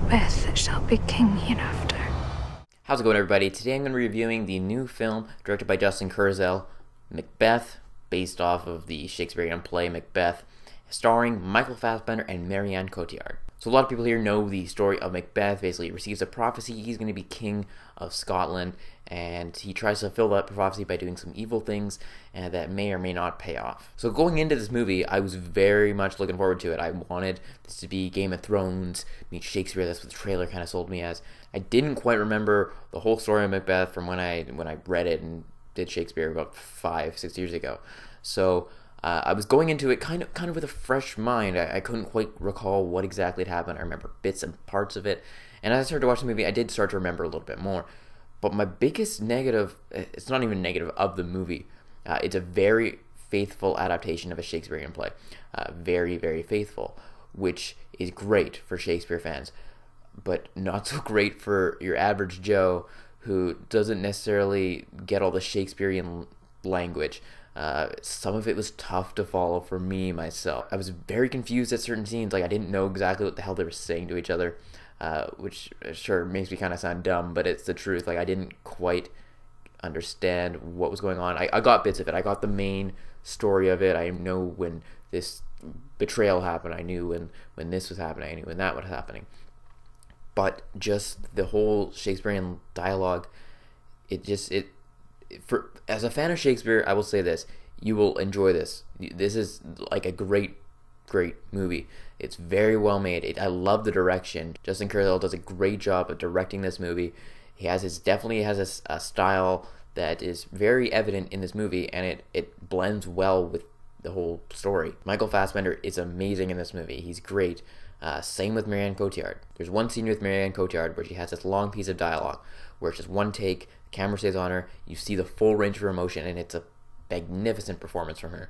Macbeth shall be king hereafter. How's it going, everybody? Today I'm going to be reviewing the new film directed by Justin Kurzel, Macbeth, based off of the Shakespearean play Macbeth, starring Michael Fassbender and Marion Cotillard. So a lot of people here know the story of Macbeth. Basically, he receives a prophecy he's going to be king of Scotland, and he tries to fulfill that prophecy by doing some evil things and that may or may not pay off. So going into this movie, I was very much looking forward to it. I wanted this to be Game of Thrones meets Shakespeare. That's what the trailer kind of sold me as. I didn't quite remember the whole story of Macbeth from when I read it and did Shakespeare about 5-6 years ago. So I was going into it kind of with a fresh mind. I couldn't quite recall what exactly had happened. I remember bits and parts of it. And as I started to watch the movie, I did start to remember a little bit more. But my biggest negative, it's not even negative, of the movie, it's a very faithful adaptation of a Shakespearean play. Very, very faithful, which is great for Shakespeare fans, but not so great for your average Joe who doesn't necessarily get all the Shakespearean language. Some of it was tough to follow for me, myself. I was very confused at certain scenes. Like, I didn't know exactly what the hell they were saying to each other, which sure makes me kind of sound dumb, but it's the truth. Like, I didn't quite understand what was going on. I got bits of it. I got the main story of it. I know when this betrayal happened. I knew when this was happening. I knew when that was happening. But just the whole Shakespearean dialogue, as a fan of Shakespeare, I will say this: you will enjoy this. This is like a great movie. It's very well made. I love the direction. Justin Kurzel does a great job of directing this movie. He definitely has a style that is very evident in this movie, and it blends well with the whole story. Michael Fassbender is amazing in this movie. He's great. Same with Marion Cotillard. There's one scene with Marion Cotillard where she has this long piece of dialogue where it's just one take, the camera stays on her, you see the full range of her emotion, and it's a magnificent performance from her.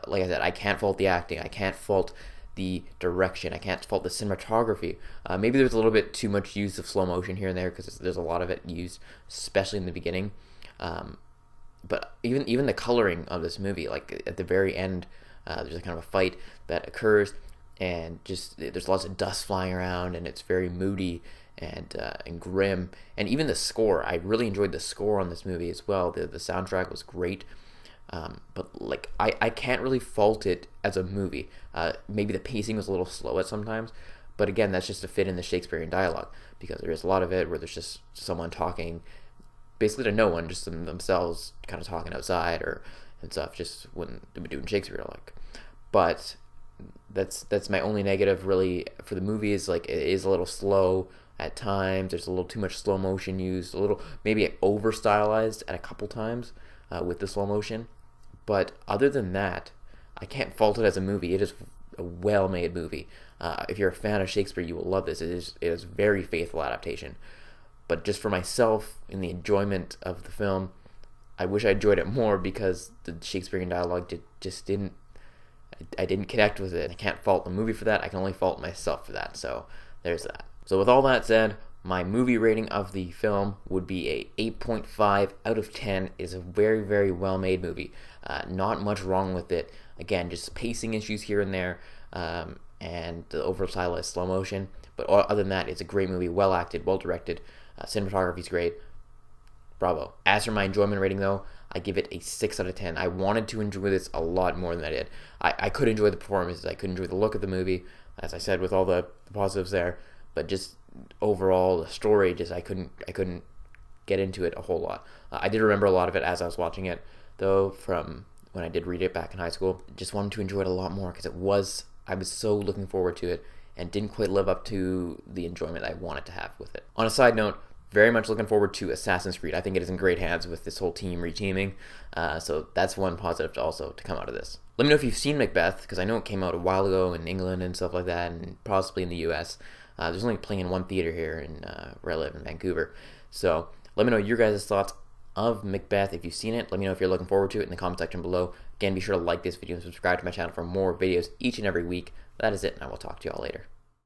Like I said, I can't fault the acting, I can't fault the direction, I can't fault the cinematography. Maybe there's a little bit too much use of slow motion here and there because there's a lot of it used, especially in the beginning. But even the coloring of this movie, like at the very end, there's a kind of a fight that occurs, and just there's lots of dust flying around, and it's very moody and grim. And even the score, I really enjoyed the score on this movie as well. The soundtrack was great. But like I can't really fault it as a movie. Maybe the pacing was a little slow at sometimes, but again, that's just to fit in the Shakespearean dialogue, because there is a lot of it where there's just someone talking basically to no one, just themselves kind of talking outside and stuff, just when they're doing Shakespeare. Like, but that's my only negative really for the movie, is like it is a little slow at times. There's a little too much slow motion used, a little maybe over stylized at a couple times with the slow motion. But other than that, I can't fault it as a movie. It is a well-made movie. If you're a fan of Shakespeare, you will love this. It is very faithful adaptation. But just for myself, in the enjoyment of the film, I wish I enjoyed it more because the Shakespearean dialogue just didn't. I didn't connect with it. I can't fault the movie for that. I can only fault myself for that. So there's that. So with all that said, my movie rating of the film would be a 8.5 out of 10. It is a very, very well-made movie. Not much wrong with it. Again, just pacing issues here and there, and the over-stylized slow motion. But other than that, it's a great movie. Well acted, well directed. Cinematography's great. Bravo. As for my enjoyment rating, though, I give it a 6 out of 10. I wanted to enjoy this a lot more than I did. I could enjoy the performances. I could enjoy the look of the movie, as I said, with all the positives there. But just overall, the story, I couldn't get into it a whole lot. I did remember a lot of it as I was watching it, though, from when I did read it back in high school. Just wanted to enjoy it a lot more because I was so looking forward to it and didn't quite live up to the enjoyment I wanted to have with it. On a side note, very much looking forward to Assassin's Creed. I think it is in great hands with this whole team reteaming. So that's one positive to come out of this. Let me know if you've seen Macbeth, because I know it came out a while ago in England and stuff like that, and possibly in the US. There's only playing in one theater here in where I live in Vancouver. So let me know your guys' thoughts of Macbeth. If you've seen it, let me know if you're looking forward to it in the comment section below. Again, be sure to like this video and subscribe to my channel for more videos each and every week. That is it, and I will talk to y'all later.